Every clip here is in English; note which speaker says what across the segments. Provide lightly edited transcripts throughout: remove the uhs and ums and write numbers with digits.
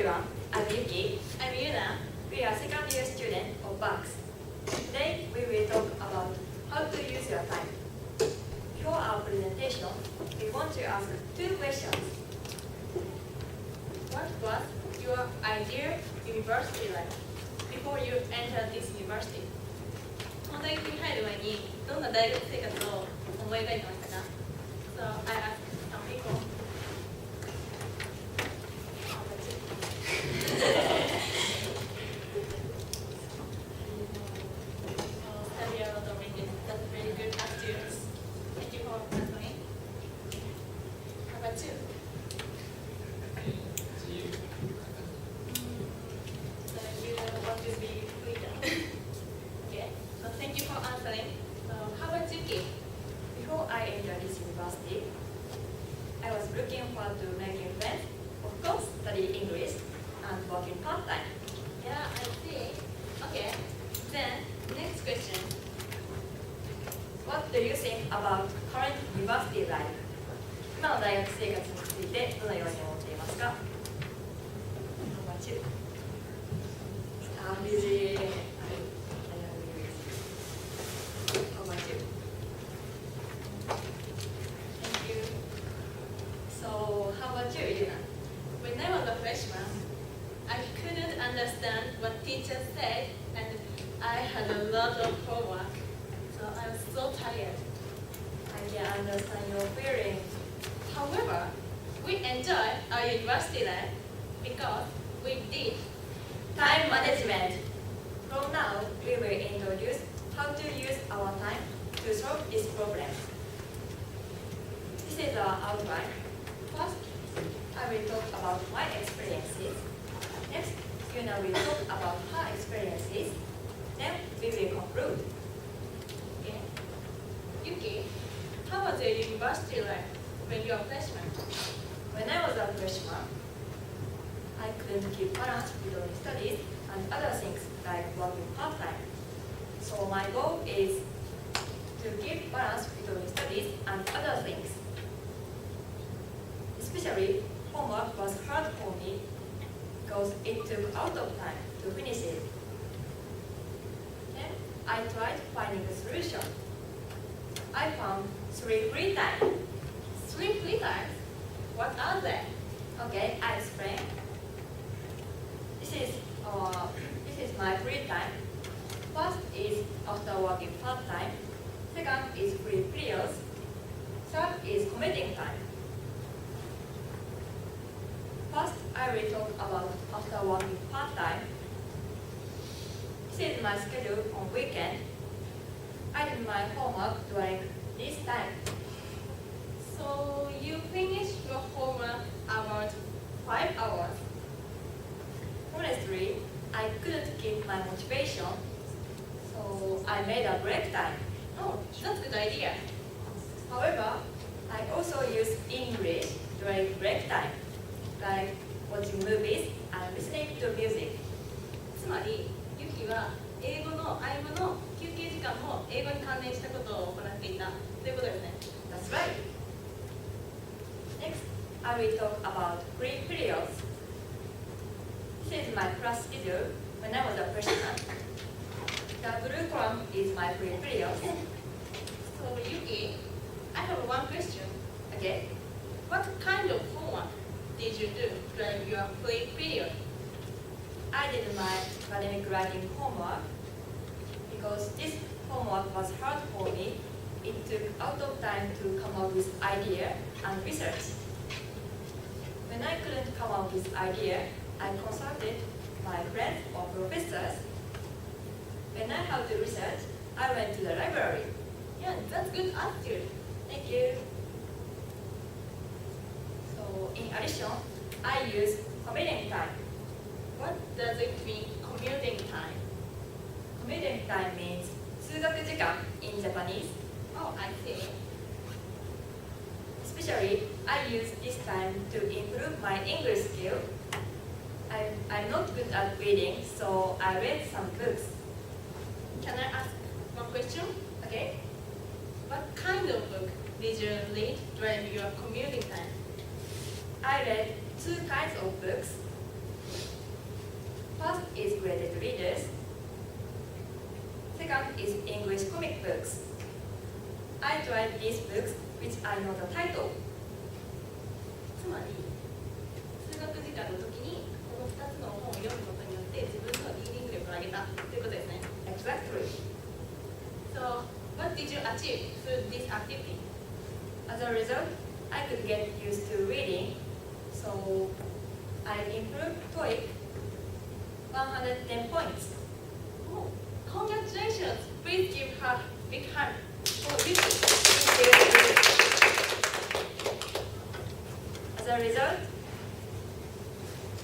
Speaker 1: everyone, I'm Yuki.
Speaker 2: I'm Yuna.
Speaker 1: We are second year students of Bucks. Today we will talk about how to use your time. For our presentation, we want to ask 2 questions.
Speaker 2: What was your ideal university life before you entered this university? この大学に入る前にどんな大学生活を思い描いてましたか So I asked some people. Study a lot of English. That's very good attitude. Thank you for answering. How about you? So you want to be freedom. Okay. So thank you for answering. So how about Yuki?
Speaker 1: Before I entered this university, I was looking forward to making friends, of course study English, and working part-time.
Speaker 2: Yeah, I see. Okay. Then next question.
Speaker 1: What do you think about current university life? 今の大学生活についてどのように思っていますか？ How about you? I'm busy. How about you?
Speaker 2: Thank you.
Speaker 1: So, how about you, Yuna?
Speaker 2: When I was a freshman, I couldn't understand what teachers said, and I had a lot of homework. So I was so tired.
Speaker 1: I can understand your feelings.
Speaker 2: However, we enjoyed our university life because we did.
Speaker 1: Time management. From now, we will introduce how to use our time to solve this problem. This is our outline. First, I will talk about my experiences. Next, Yuna will talk about her experiences. Then we will conclude.
Speaker 2: Okay. Yuki, how was your university life when you were a freshman?
Speaker 1: When I was a freshman, I couldn't keep balance between studies and other things like working part-time. So my goal is to keep balance between studies and other things. Especially, homework was hard for me because it took out of time to finish it. Then I tried finding a solution. I found 3 free time.
Speaker 2: 3 free times? What are they?
Speaker 1: Okay, I explain. This is my free time. First is after working part-time. Second is free periods. Third is commuting time. First, I will talk about after working part-time. This is my schedule on weekend. I did my homework during this time.
Speaker 2: So you finished your homework about 5 hours.
Speaker 1: Honestly, I couldn't keep my motivation, so I made a break time.
Speaker 2: Oh, that's a good idea.
Speaker 1: However, I also use English during break time, like watching movies and listening to music.
Speaker 2: つまり、ユキは英語の合間の休憩時間も英語に関連したことを行っていたということですね。
Speaker 1: That's right. Next, I will talk about free periods. This is my class schedule when I was a freshman. The blue column is my free period.
Speaker 2: So Yuki, I have one question.
Speaker 1: Okay.
Speaker 2: What kind of homework did you do during your free period?
Speaker 1: I did my academic writing homework because this homework was hard for me. It took out of time to come up with idea and research. When I couldn't come up with idea, I consulted my friends or professors. When I had to research, I went to the library.
Speaker 2: Yeah, that's good attitude.
Speaker 1: Thank you. So, in addition, I use commuting time.
Speaker 2: What does it mean, commuting time?
Speaker 1: Commuting time means 通学時間 in Japanese.
Speaker 2: Oh, I see.
Speaker 1: Especially, I use this time to improve my English skill. I'm not good at reading, so I read some books.
Speaker 2: Can I ask one question?
Speaker 1: Okay?
Speaker 2: What kind of book did you read during your commuting time?
Speaker 1: I read 2 kinds of books. First is graded readers. Second is English comic books. I tried these books which I know the title.
Speaker 2: つまり通学時間の時にこの2つの本を読むことによって自分のリーディング力を上げたということですね。
Speaker 1: Exactly.
Speaker 2: So, what did you achieve through this activity?
Speaker 1: As a result, I could get used to reading, so I improved TOEIC 110 points.
Speaker 2: Oh, congratulations! Please give her a big hand for Yuki.
Speaker 1: As a result,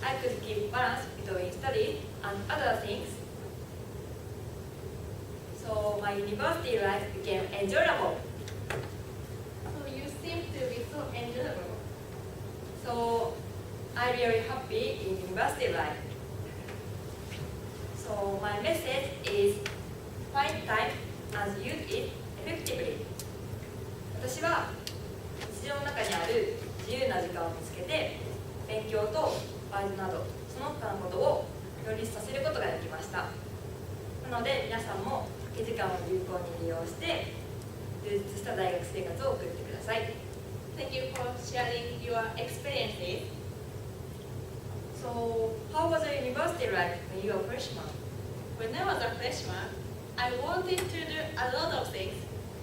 Speaker 1: I could keep balance between study and other things. So my university life became enjoyable.
Speaker 2: So you seem to be so enjoyable.
Speaker 1: So I'm really happy in university life. So my message is find time and use it effectively. 私は日常の中にある自由な時間を見つけて勉強とバイトなどその他のことを両立させることができました。なので皆さんも空き時間を有効に利用して充実した大学生活を送ってください。
Speaker 2: Thank you for sharing your experiences.
Speaker 1: So, how was your university life when you were a freshman?
Speaker 2: When I was a freshman, I wanted to do a lot of things.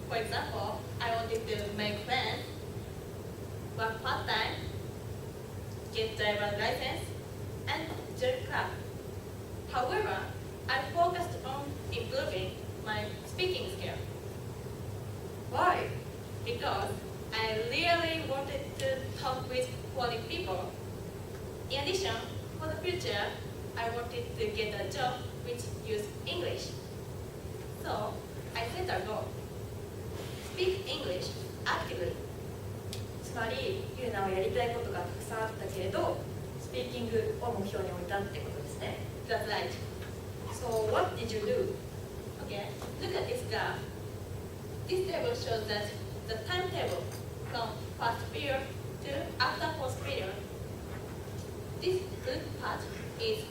Speaker 2: For example, I wanted to make friends, work part-time, get driver's license, and join club. However, I focused on improving my speaking skill.
Speaker 1: Why?
Speaker 2: Because I really wanted to talk with foreign people. In addition, for the future, I wanted to get a job which used English. So, I set a goal. Speak English actively.
Speaker 1: つまり、ユーナはやりたいことがたくさんあったけれど、スピーキングを目標に置いたってことですね。
Speaker 2: That's right.
Speaker 1: So, what did you do?
Speaker 2: Okay, look at this graph. This table shows that the timetable from first period to after fourth period. This good part is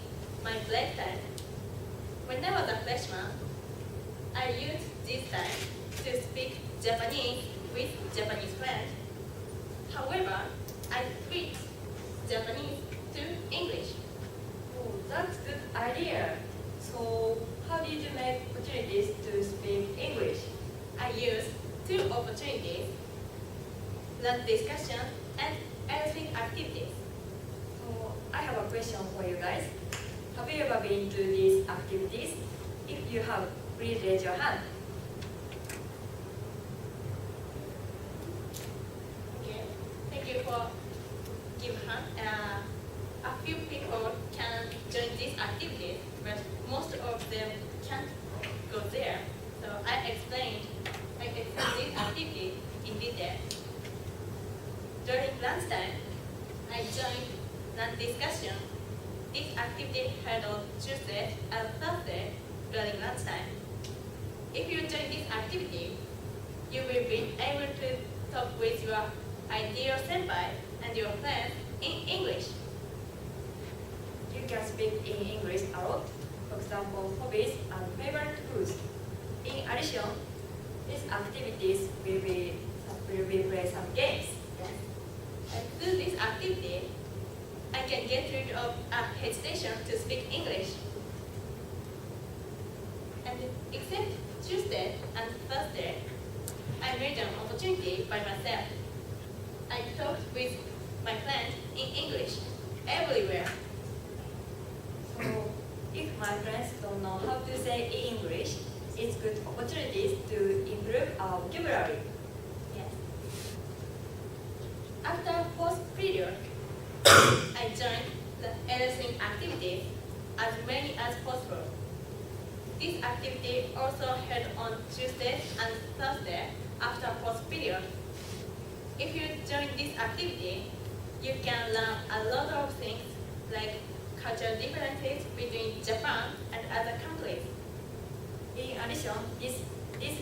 Speaker 2: my break time. When I was a freshman, I used this time to speak Japanese with Japanese friends. However, I switched Japanese to English.
Speaker 1: Oh, that's a good idea. So, how did you make opportunities to speak English?
Speaker 2: I used two opportunities, learn discussion and everything activities.
Speaker 1: So, I have a question for you guys. Have you ever been to these activities? If you have, please raise your hand.
Speaker 2: Okay, thank you for giving hand. A few people can join these activities, but most of them can't go there. So I explained this activity in detail. During lunchtime, I joined lunch discussion. This activity held on Tuesday and Thursday during lunchtime. If you join this activity, you will be able to talk with your ideal senpai and your friends in English.
Speaker 1: You can speak in English a lot, for example, hobbies and favorite foods. In addition, these activities will be play some games.
Speaker 2: Yes. And through this activity, I can get rid of a hesitation to speak English. And except Tuesday and Thursday, I made an opportunity by myself. I talked with my friends in English everywhere.
Speaker 1: So, if my friends don't know how to say in English, it's good opportunities to improve our vocabulary.
Speaker 2: Yes. After fourth period, I joined the everything activities, as many as possible. This activity also held on Tuesday and Thursday after fourth period. If you join this activity, you can learn a lot of things like cultural differences between Japan and other countries.
Speaker 1: In addition, this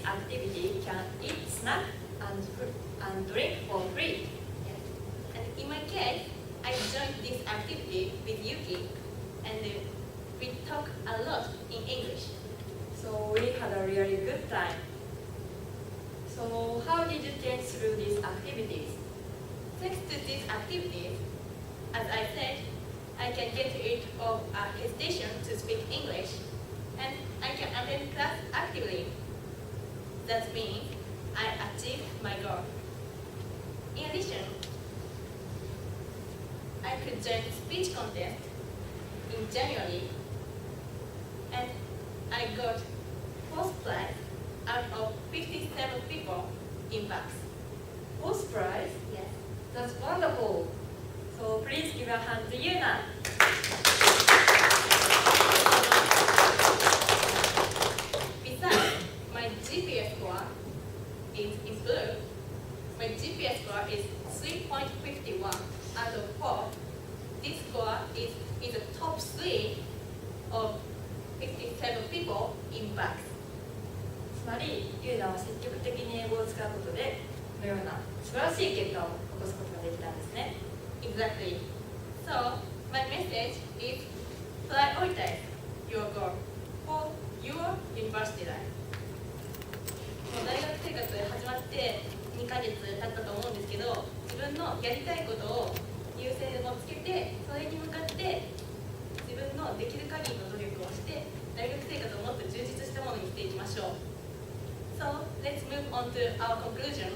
Speaker 1: activity can eat snack and drink for free.
Speaker 2: Yes. And in my case, I joined this activity with Yuki, and we talk a lot in English.
Speaker 1: So we had a really good time. So how did you change through these activities?
Speaker 2: Thanks to these activities, as I said, I can get rid of a hesitation to speak English, and I can attend class actively. That means I achieved my goal. In addition, I could join speech contest in January, and I got first prize out of 57 people in BACS.
Speaker 1: First prize?
Speaker 2: Yes.
Speaker 1: That's wonderful. So please give a hand to Yuna.
Speaker 2: Besides, my GPS score is improved. My GPS score is 3.51 out of 4. This score is the top 3 of 57 people in BACS.
Speaker 1: つまり、ユーナは積極的に英語を使うことで、このような素晴らしい結果を残すことができたんですね。
Speaker 2: Exactly. So, my message is prioritize your goal for your university life. もう大学生活始まって2ヶ月経ったと思うんですけど、自分のやりたいことを優先をつけて、それに向かって自分のできる限りの努力をして、大学生活をもっと充実したものにしていきましょう。So, let's move on to our conclusion.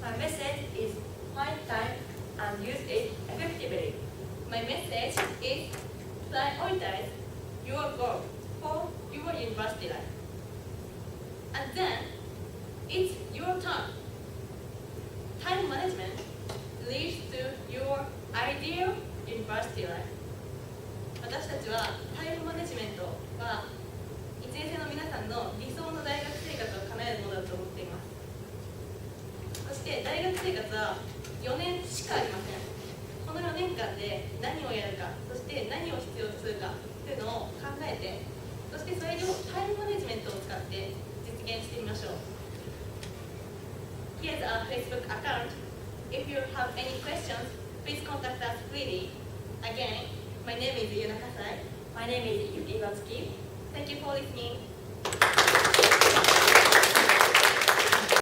Speaker 1: My message is find time and use it effectively.
Speaker 2: My message is prioritize your goal for your university life. And then, it's your turn. Time management leads to your ideal university life. 私たちはタイムマネジメントは1年生の皆さんの理想の大学生活を叶えるものだと思っています。そして大学生活は4年しかありません。この4年間で何をやるか、そして何を必要とするかというのを考えて、そしてそれをタイムマネジメントを使って実現してみましょう。Here's our Facebook account. If you have any questions, please contact us freely. Again, my name is Yuna.
Speaker 1: My name is Yuki.
Speaker 2: Thank you for listening.